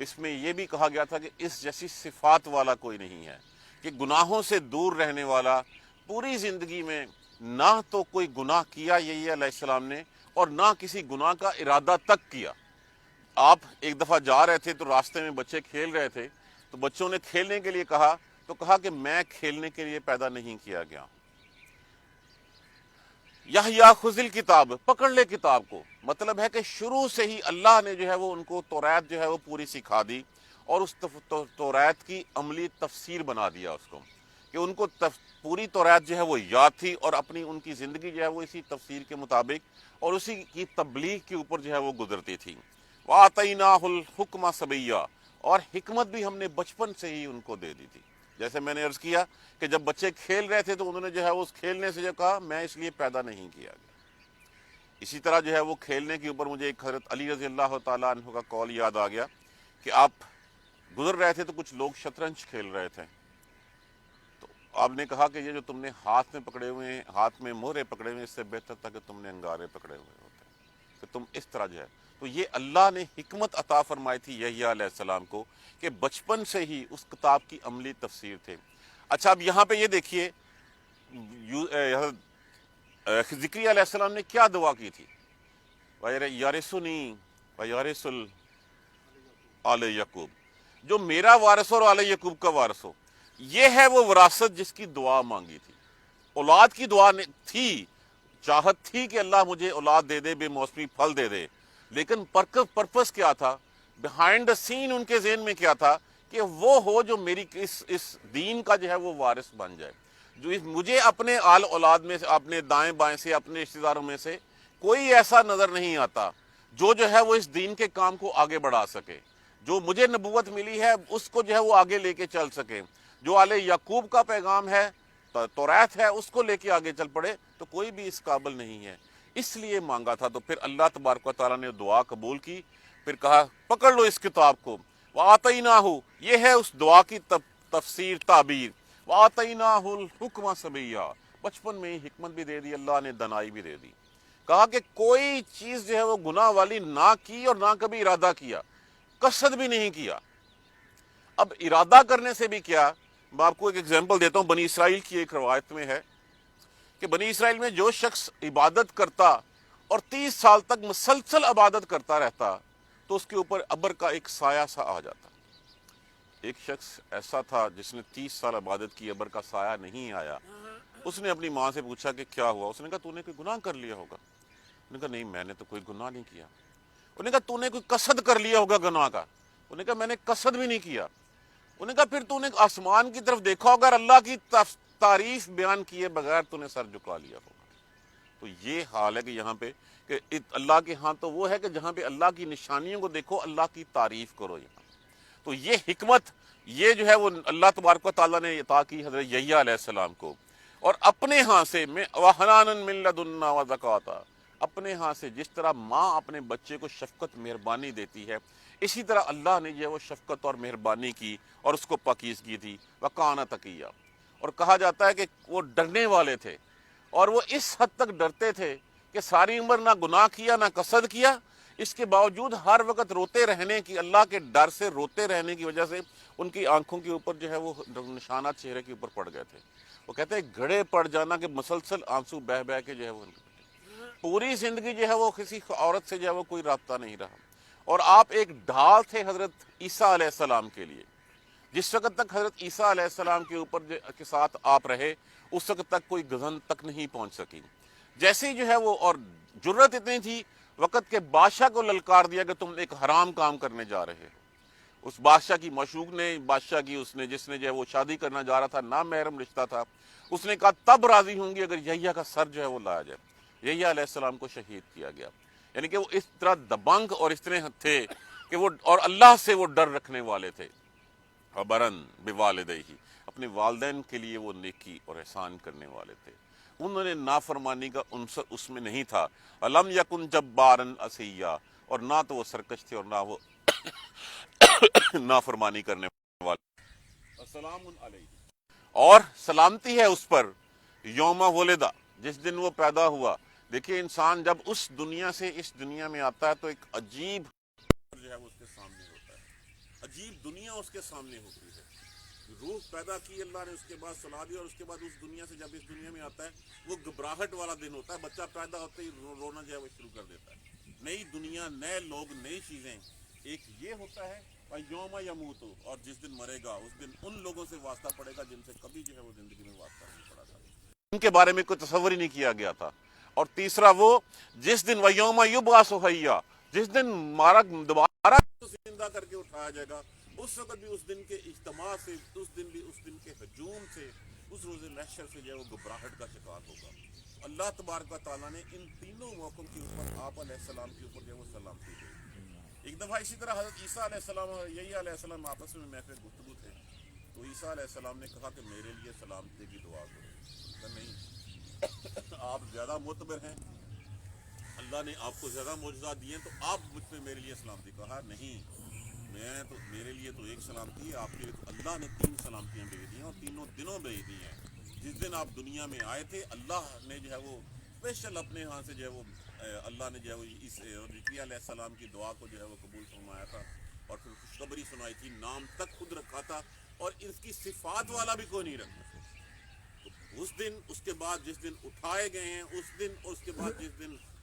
اس میں یہ بھی کہا گیا تھا کہ اس جیسی صفات والا کوئی نہیں ہے، کہ گناہوں سے دور رہنے والا، پوری زندگی میں نہ تو کوئی گناہ کیا یحییٰ علیہ السلام نے اور نہ کسی گناہ کا ارادہ تک کیا۔ آپ ایک دفعہ جا رہے تھے تو راستے میں بچے کھیل رہے تھے، تو بچوں نے کھیلنے کے لیے کہا تو کہا کہ میں کھیلنے کے لیے پیدا نہیں کیا گیا۔ یحییٰ خذ الکتاب، پکڑ لے کتاب کو، مطلب ہے کہ شروع سے ہی اللہ نے جو ہے وہ ان کو توریت جو ہے وہ پوری سکھا دی، اور اس توریت کی عملی تفسیر بنا دیا اس کو، کہ ان کو پوری توریت جو ہے وہ یاد تھی، اور اپنی ان کی زندگی جو ہے وہ اسی تفسیر کے مطابق اور اسی کی تبلیغ کے اوپر جو ہے وہ گزرتی تھی۔ وَآتَيْنَاهُ الْحُكْمَ صَبِيًّا، اور حکمت بھی ہم نے بچپن سے ہی ان کو دے دی تھی۔ جیسے میں نے عرض کیا کہ جب بچے کھیل رہے تھے تو انہوں نے جو ہے اس کھیلنے سے جو کہا میں اس لیے پیدا نہیں کیا گیا۔ اسی طرح جو ہے وہ کھیلنے کے اوپر مجھے ایک حضرت علی رضی اللہ تعالیٰ عنہ کا قول یاد آ گیا کہ آپ گزر رہے تھے تو کچھ لوگ شطرنج کھیل رہے تھے، تو آپ نے کہا کہ یہ جو تم نے ہاتھ میں پکڑے ہوئے ہیں، ہاتھ میں مہرے پکڑے ہوئے، اس سے بہتر تھا کہ تم نے انگارے پکڑے ہوئے ہوتے، کہ تم اس طرح جو ہے۔ تو یہ اللہ نے حکمت عطا فرمائی تھی یحییٰ علیہ السلام کو کہ بچپن سے ہی اس کتاب کی عملی تفسیر تھے۔ اچھا اب یہاں پہ یہ دیکھیے زکریا علیہ السلام نے کیا دعا کی تھی، وَيَرِثُنِي وَيَرِثُ آلِ یعقوب، جو میرا وارث اور آل یعقوب کا وارث ہو۔ یہ ہے وہ وراثت جس کی دعا مانگی تھی، اولاد کی دعا تھی، چاہت تھی کہ اللہ مجھے اولاد دے دے، بے موسمی پھل دے دے، لیکن پرپس کیا تھا، بیہائنڈ دا سین ان کے ذہن میں کیا تھا کہ وہ ہو جو میری اس دین کا جو ہے وہ وارث بن جائے، جو مجھے اپنے آل اولاد میں سے، اپنے دائیں بائیں سے، اپنے رشتہ داروں میں سے کوئی ایسا نظر نہیں آتا جو ہے وہ اس دین کے کام کو آگے بڑھا سکے، جو مجھے نبوت ملی ہے اس کو جو ہے وہ آگے لے کے چل سکے، جو آل یعقوب کا پیغام ہے، توریت ہے، اس کو لے کے آگے چل پڑے، تو کوئی بھی اس قابل نہیں ہے۔ اس لیے مانگا تھا، تو پھر اللہ تبارک و تعالیٰ نے دعا قبول کی، پھر کہا پکڑ لو اس کتاب کو، وَآتَيْنَاهُ، یہ ہے اس دعا کی تفسیر تعبیر، وَآتَيْنَاهُ الْحُكْمَ صَبِيًّا، بچپن میں ہی حکمت بھی دے دی اللہ نے، دنائی بھی دے دی۔ کہا کہ کوئی چیز جو ہے وہ گناہ والی نہ کی اور نہ کبھی ارادہ کیا، قصد بھی نہیں کیا۔ اب ارادہ کرنے سے بھی کیا، میں آپ کو ایک ایگزامپل دیتا ہوں، بنی اسرائیل کی ایک روایت میں ہے کہ بنی اسرائیل میں جو شخص عبادت کرتا اور 30 سال تک مسلسل عبادت کرتا رہتا تو اس کے اوپر ابر کا ایک سایہ سا آ جاتا۔ ایک شخص ایسا تھا جس نے 30 سال عبادت کی، ابر کا سایہ نہیں آیا۔ اس نے اپنی ماں سے پوچھا کہ کیا ہوا؟ اس نے کہا تو نے کوئی گناہ کر لیا ہوگا۔ اس نے کہا نہیں میں نے تو کوئی گناہ نہیں کیا۔ انہوں نے کہا تو نے کوئی قصد کر لیا ہوگا گناہ کا؟ انہوں نے کہا میں نے قصد بھی نہیں کیا۔ انہوں نے کہا پھر تو نے آسمان کی طرف دیکھا ہوگا، اللہ کی تعریف بیان کیے بغیر تو نے سر جھکا لیا ہوگا۔ تو یہ حال ہے کہ یہاں پہ کہ اللہ کے ہاں تو وہ ہے کہ جہاں پہ اللہ کی نشانیوں کو دیکھو، اللہ کی تعریف کرو یہاں۔ تو یہ حکمت یہ جو ہے وہ اللہ تبارک و تعالیٰ نے عطا کی حضرت یحییٰ علیہ السلام کو، اور اپنے ہاں سے وَحَنَانًا مِن لَدُنَّا وَزَکَاةً، اپنے ہاں سے جس طرح ماں اپنے بچے کو شفقت مہربانی دیتی ہے، اسی طرح اللہ نے جو ہے وہ شفقت اور مہربانی کی اور اس کو پاکیزگی دی۔ وَكَانَ تَقِيًّا، اور کہا جاتا ہے کہ وہ ڈرنے والے تھے، اور وہ اس حد تک ڈرتے تھے کہ ساری عمر نہ گناہ کیا نہ قصد کیا، اس کے باوجود ہر وقت روتے رہنے کی، اللہ کے ڈر سے روتے رہنے کی وجہ سے ان کی آنکھوں کے اوپر جو ہے وہ نشانات چہرے کے اوپر پڑ گئے تھے۔ وہ کہتے ہیں گھڑے پڑ جانا کہ مسلسل آنسو بہ بہ کے جو ہے وہ پوری زندگی جو ہے وہ کسی عورت سے جو ہے وہ کوئی رابطہ نہیں رہا، اور آپ ایک ڈھال تھے حضرت عیسیٰ علیہ السلام کے لیے۔ جس وقت تک حضرت عیسیٰ علیہ السلام کے اوپر کے ساتھ آپ رہے، اس وقت تک کوئی گزن تک نہیں پہنچ سکی۔ جیسے ہی جو ہے وہ، اور جرت اتنی تھی، وقت کے بادشاہ کو للکار دیا کہ تم ایک حرام کام کرنے جا رہے ہو۔ اس بادشاہ کی مشوق نے، بادشاہ کی اس نے جس نے جو ہے وہ شادی کرنا جا رہا تھا، نامحرم رشتہ تھا، اس نے کہا تب راضی ہوں گی اگر یحییٰ کا سر جو ہے وہ لایا جائے۔ یحییٰ علیہ السلام کو شہید کیا گیا۔ یعنی کہ وہ اس طرح دبنگ اور اس طرح تھے کہ وہ، اور اللہ سے وہ ڈر رکھنے والے تھے۔ وَبَرًّا بِوَالِدَيْهِ، اپنے والدین کے لیے وہ نیکی اور احسان کرنے والے تھے۔ انہوں نے نافرمانی کا عنصر اس میں نہیں تھا۔ وَلَمْ يَكُنْ جَبَّارًا عَصِيًّا، اور نہ تو وہ سرکش تھے اور نہ وہ نافرمانی کرنے والے۔ السلام علیہ، اور سلامتی ہے اس پر یوم ولدہ، جس دن وہ پیدا ہوا۔ دیکھیے انسان جب اس دنیا سے اس دنیا میں آتا ہے تو ایک عجیب جو ہے وہ اس کے سامنے ہوتا ہے۔ عجیب دنیا اس کے سامنے ہوتی ہے. روح پیدا کی اللہ نے, اس کے بعد سلا دیا, اور اس کے بعد اس دنیا سے جب اس دنیا میں آتا ہے وہ گھبراہٹ والا دن ہوتا ہے. بچہ پیدا ہوتے ہی رونا جو ہے وہ شروع کر دیتا ہے. نئی دنیا, نئے لوگ, نئی چیزیں. ایک یہ ہوتا ہے یوم یموت, اور جس دن مرے گا اس دن ان لوگوں سے واسطہ پڑے گا جن سے کبھی جو ہے وہ زندگی میں واسطہ نہیں پڑا تھا, ان کے بارے میں کوئی تصور ہی نہیں کیا گیا تھا. اور تیسرا وہ جس دن ویوم یبعث حیا, جس دن مارا دوبارہ زندہ کر کے اٹھایا جائے گا, اس وقت بھی اس دن کے اجتماع سے, اس دن کے ہجوم سے, اس روز محشر سے جو ہے وہ گھبراہٹ کا شکار ہوگا. اللہ تبارک و تعالیٰ نے ان تینوں موقعوں کے اوپر آپ علیہ السلام کے اوپر جو ہے وہ سلامتی دی. ایک دفعہ اسی طرح حضرت عیسیٰ علیہ السلام اور یحییٰ علیہ السلام آپس میں محفل گفتگو تھے, تو عیسیٰ علیہ السلام نے کہا کہ میرے لیے سلامتی کی دعا کرو. نہیں, آپ زیادہ معتبر ہیں, اللہ نے آپ کو زیادہ معجزات دیے ہیں, تو آپ مجھ پہ میرے لیے سلامتی. کہا نہیں, میں تو میرے لیے تو ایک سلامتی ہے, آپ کے لیے تو اللہ نے 3 سلامتیاں بھیج دی ہیں, اور تینوں دنوں بھیج دی ہیں. جس دن آپ دنیا میں آئے تھے اللہ نے جو ہے وہ اسپیشل اپنے ہاں سے جو ہے وہ اللہ نے جو ہے وہ اس زکریا علیہ السلام کی دعا کو جو ہے وہ قبول فرمایا تھا, اور پھر خوشخبری سنائی تھی. نام تک خود رکھا تھا, اور اس کی صفات والا بھی کوئی نہیں رکھا. تو اس دن, اس کے بعد جس دن اٹھائے گئے ہیں اس دن, اور اس کے بعد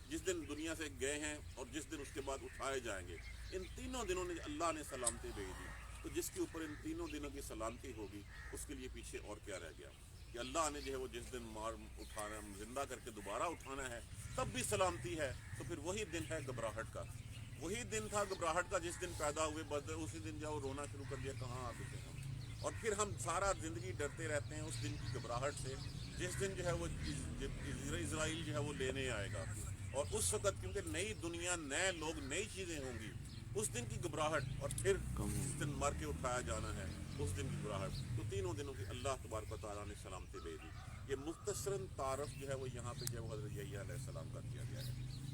جس دن دنیا سے گئے ہیں, اور جس دن اس کے بعد اٹھائے جائیں گے, ان تینوں دنوں نے اللہ نے سلامتی بھیج دی. تو جس کے اوپر ان تینوں دنوں کی سلامتی ہوگی, اس کے لیے پیچھے اور کیا رہ گیا, کہ اللہ نے جو ہے وہ جس دن اٹھانا, زندہ کر کے دوبارہ اٹھانا ہے, تب بھی سلامتی ہے. تو پھر وہی دن ہے گھبراہٹ کا, وہی دن تھا گھبراہٹ کا جس دن پیدا ہوئے, بس اسی دن جاؤ رونا شروع کر دیا, کہاں آ گئے ہم. اور پھر ہم سارا زندگی ڈرتے رہتے ہیں اس دن کی گھبراہٹ سے, جس دن جو ہے وہ اسرائیل جو ہے وہ لینے آئے گا. اور اس وقت کیونکہ نئی دنیا, نئے لوگ, نئی چیزیں ہوں گی, اس دن کی گھبراہٹ, اور پھر اس دن مر کے اٹھایا جانا ہے, اس دن کی گھبراہٹ. تو تینوں دنوں کی اللہ تبارک و تعالیٰ نے سلامتی بھیج دی. یہ مختصراً تعارف جو ہے وہ یہاں پہ جو ہے حضرت یحییٰ علیہ السلام کا کیا گیا ہے.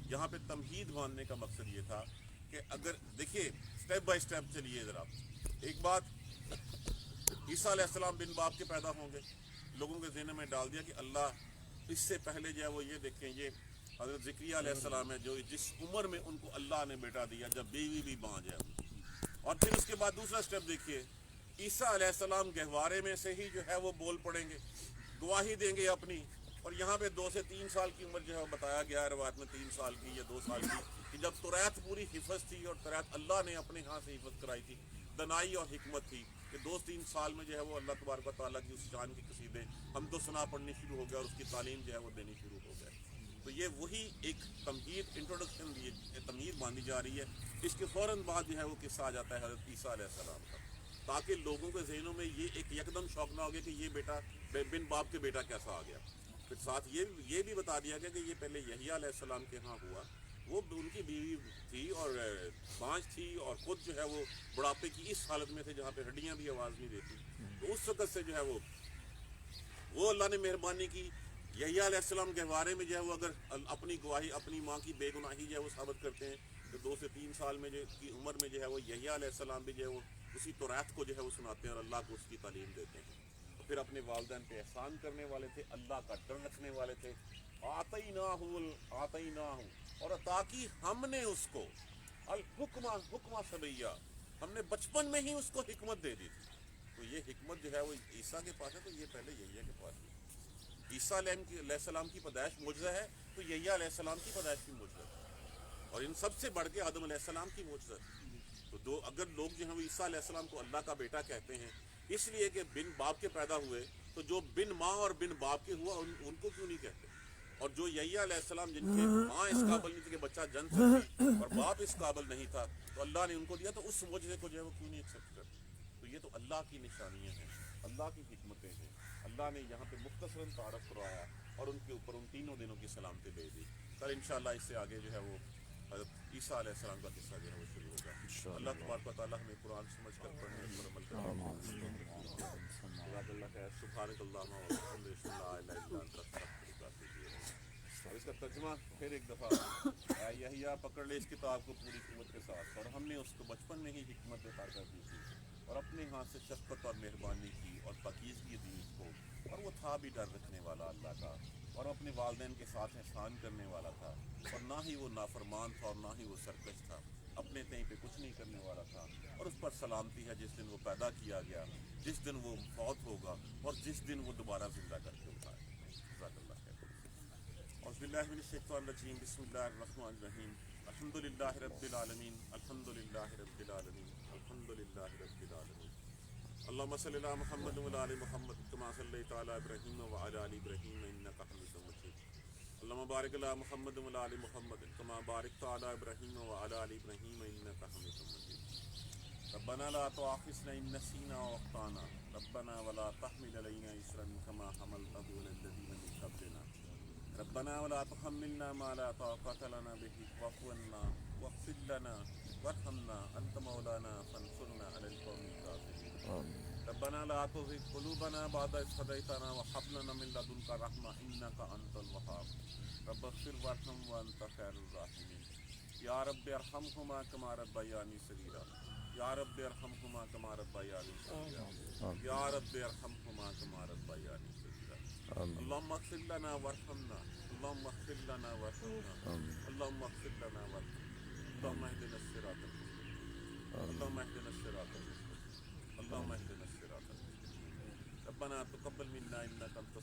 یہاں پہ تمہید باندھنے کا مقصد یہ تھا کہ اگر دیکھیے سٹیپ بائی سٹیپ چلیے ذرا. ایک بات, عیسیٰ علیہ السلام بن باپ کے پیدا ہوں گے, لوگوں کے ذہن میں ڈال دیا کہ اللہ, اس سے پہلے جو ہے وہ یہ دیکھیں, یہ حضرت زکریا علیہ السلام ہے جو جس عمر میں ان کو اللہ نے بیٹا دیا, جب بیوی بھی بانجھ ہے. اور پھر اس کے بعد دوسرا سٹیپ دیکھیے, عیسیٰ علیہ السلام گہوارے میں سے ہی جو ہے وہ بول پڑیں گے, گواہی دیں گے اپنی. اور یہاں پہ 2 سے 3 سال کی عمر جو ہے بتایا گیا ہے روایت میں, 3 سال کی یا 2 سال کی, کہ جب توریت پوری حفظ تھی, اور توریت اللہ نے اپنے ہاں سے حفظ کرائی تھی, دنائی اور حکمت تھی, کہ 2-3 سال میں جو ہے وہ اللہ تبارک و تعالیٰ کی اس شان کی قصیدے ہم تو سنا پڑھنی شروع ہو گیا, اور اس کی تعلیم جو ہے وہ دینی شروع ہو گئے. تو یہ وہی ایک تمہید, انٹروڈکشن, تمہید باندھی جا رہی ہے. اس کے فوراً بعد جو ہے وہ قصہ آ جاتا ہے حضرت عیسیٰ علیہ السلام کا, تاکہ لوگوں کے ذہنوں میں یہ ایک یکدم شوق نہ ہو گیا کہ یہ بیٹا بن باپ کے بیٹا کیسا آ گیا. پھر ساتھ یہ بھی بتا دیا گیا کہ یہ پہلے یحییٰ علیہ السلام کے ہاں ہوا, وہ ان کی بیوی تھی اور بانجھ تھی, اور خود جو ہے وہ بڑھاپے کی اس حالت میں تھے جہاں پہ ہڈیاں بھی آواز نہیں دیتی. تو اس وقت سے جو ہے وہ اللہ نے مہربانی کی. یحییٰ علیہ السلام گہوارے میں جو ہے وہ اگر اپنی گواہی, اپنی ماں کی بے گناہی جو ہے وہ ثابت کرتے ہیں, تو 2 سے 3 سال میں کی عمر میں جو ہے وہ یحییٰ علیہ السلام بھی جو ہے وہ اسی توریت کو جو ہے وہ سناتے ہیں, اور اللہ کو اس کی تعلیم دیتے ہیں. پھر اپنے والدین پہ احسان کرنے والے تھے, اللہ کا ڈر رکھنے والے تھے. آتیناہ, اور عطا کی ہم نے اس کو حکمہ صبیہ, ہم نے بچپن میں ہی اس کو حکمت دے دی تھی. تو یہ حکمت جو ہے وہ عیسیٰ کے پاس ہے, تو یہ پہلے یحییٰ کے پاس ہے. عیسیٰ علیہ السلام کی پیدائش معجزہ ہے, تو یحییٰ علیہ السلام کی پیدائش بھی معجزہ ہے, اور ان سب سے بڑھ کے آدم علیہ السلام کی معجزہ ہے. تو اگر لوگ جو ہیں وہ عیسیٰ علیہ السلام کو اللہ کا بیٹا کہتے ہیں اس لیے کہ بن باپ کے پیدا ہوئے, تو جو بن ماں اور بن باپ کے ہوا ان کو کیوں نہیں کہتے؟ اور جو یحییٰ علیہ السلام جن کے ماں اس قابل نہیں تھی کہ بچہ جن سکتی, اور باپ اس قابل نہیں تھا, تو اللہ نے ان کو دیا, تو اس معجزے کو جو ہے وہ کیوں نہیں ایکسیپٹ کرتے؟ تو یہ تو اللہ کی نشانیاں ہیں, اللہ کی حکمتیں ہیں. اللہ نے یہاں پہ مختصراً تعارف کروایا, اور ان کے اوپر ان تینوں دنوں کی سلامتی بھیج دی. کل انشاءاللہ اس سے آگے جو ہے وہ حضرت عیسیٰ علیہ السلام کا قصہ جو ہے وہ شروع ہوگا. اللہ تبارک و تعالیٰ ہمیں قرآن سمجھ کر پڑھنے پر عمل کرنے. سبحانک اللہم و بحمدک لا الہ الا انت استغفرک و اتوب الیک. اور اس کا ترجمہ پھر ایک دفعہ, اے یحییٰ پکڑ لے اس کتاب کو پوری قوت کے ساتھ, اور ہم نے اس کو بچپن میں ہی حکمت عطا کر دی تھی, اور اپنے ہاتھ سے شفقت اور مہربانی کی, اور پاکیزگی دی اس کو, اور وہ تھا بھی ڈر رکھنے والا اللہ کا, اور اپنے والدین کے ساتھ احسان کرنے والا تھا, اور نہ ہی وہ نافرمان تھا اور نہ ہی وہ سرکش تھا. اپنے تئیں پہ کچھ نہیں کرنے والا تھا، اور اس پر سلامتی ہے جس دن وہ پیدا کیا گیا، جس دن وہ فوت ہوگا، اور جس دن وہ دوبارہ زندہ کر کے اٹھائے گا۔ جزاک اللہ خیر۔ اعوذ باللہ من الشیطان الرجیم، بسم اللہ الرحمن الرحیم، الحمد للہ رب العالمین، الحمد للہ رب العالمین، الحمد للہ رب العالمین۔ اللہم صلی علی محمد وعلی آل محمد کما صلیت علی ابراہیم وعلی آل ابراہیم انک حمید مجید۔ اللہم بارک علی محمد وعلی آل محمد کما بارکت علی ابراہیم وعلی آل ابراہیم انک حمید مجید۔ ربنا لا تؤاخذنا ان نسینا واخطانا، ربنا ولا تحمل علینا اصرا کما حملته علی الذین من قبلنا، ربنا ولا تحملنا ما لا طاقة لنا به واعف عنا واغفر لنا وارحمنا انت مولانا فانصرنا على القوم الكافرين، ربنا لا تزغ قلوبنا بعد إذ هديتنا وهب لنا من لدنك رحمة انك انت الوهاب، رب اغفر وارحم وانت خير الراحمين، یا رب ارحمهما كما ربياني صغيرا، یا رب ارحمهما كما ربياني صغيرا، یا رب ارحمهما كما ربياني صغيرا۔ اللهم اغفر لنا وارحمنا، اللهم اغفر لنا وارحمنا، اللهم اغفر لنا وارحمنا، اللهم اهدنا الصراط المستقيم، اللهم اهدنا الصراط المستقيم، اللهم اهدنا الصراط المستقيم، ربنا تقبل منا انك انت